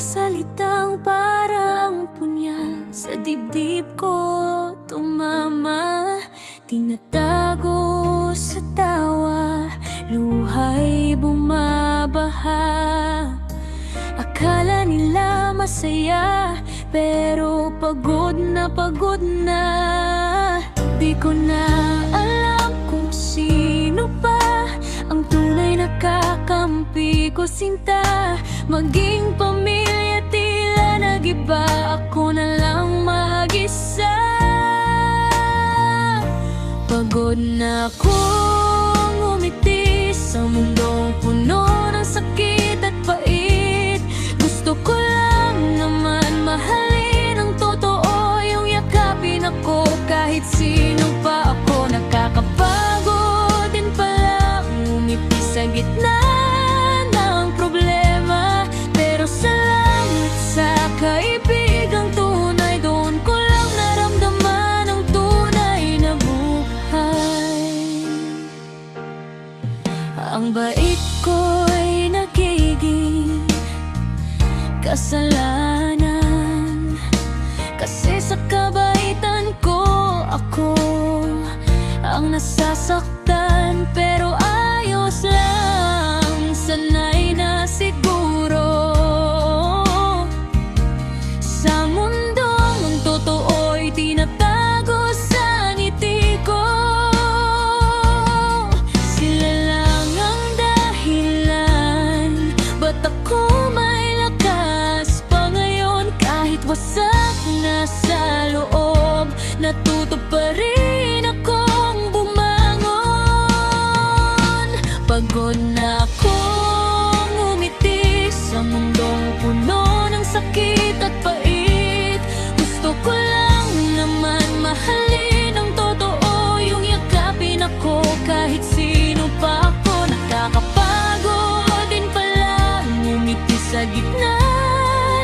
salitang parang punyal sa dibdib ko tumama. Tinatago sa tawa, luha'y bumabaha. Akala nila masaya, pero pagod na pagod na. Di ko na alam kung sino pa ang tunay na kakampi ko, sinta. Maging pamilya, tila nag-iba, ako na lang mag-isa. Pagod na akong umiti sa mundong puno ng sakit at pait. Gusto ko lang naman mahalin ng totoo, yung yakapin ako kahit sino pa ako. Nakakapagod din pala umiti sa gitna ng problema, pero salamat sa kaibigang tunay. Doon ko lang naramdaman ang tunay na buhay. Ang bait ko'y nagiging kasalanan, kasi sa kabaitan ko ako ang nasasaktan. Pero ayos lang, sanay na siguro. Sa mundong ang totoo'y tinatago sa ngiti ko. Sila lang ang dahilan ba't ako may lakas pa ngayon. Kahit wasak na sa loob, natuto pa rin akong bumangon. Pagod na akong umiti sa mundong puno ng sakit at pait. Gusto ko lang naman mahalin ang totoo, yung yakapin ako kahit sino pa ako. Nakakapagod din pala umiti sa gitna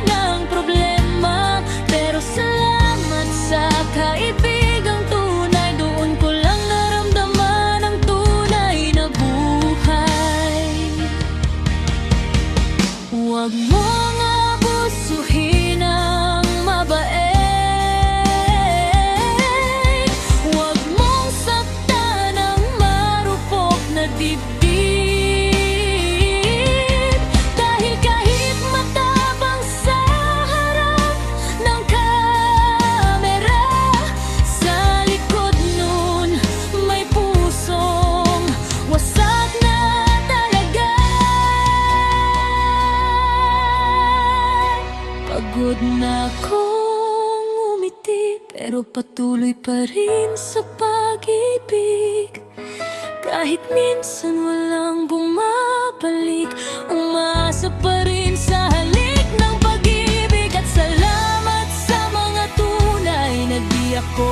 ng problema, pero salamat sa kaibigang tunay. Doon ko lang naramdaman ang tunay na buhay. Huwag mong abusuhin ang mabait. Huwag mong saktan ang marupok na dibdib. Dahil kahit matapang sa harap ng kamera, sa likod nun may pusong wasak na talaga. Pagod na akong umiti, pero patuloy pa rin sa pag-ibig. Kahit minsan walang bumabalik, umasa pa rin sa halik ng pag-ibig. At salamat sa mga tunay na di ako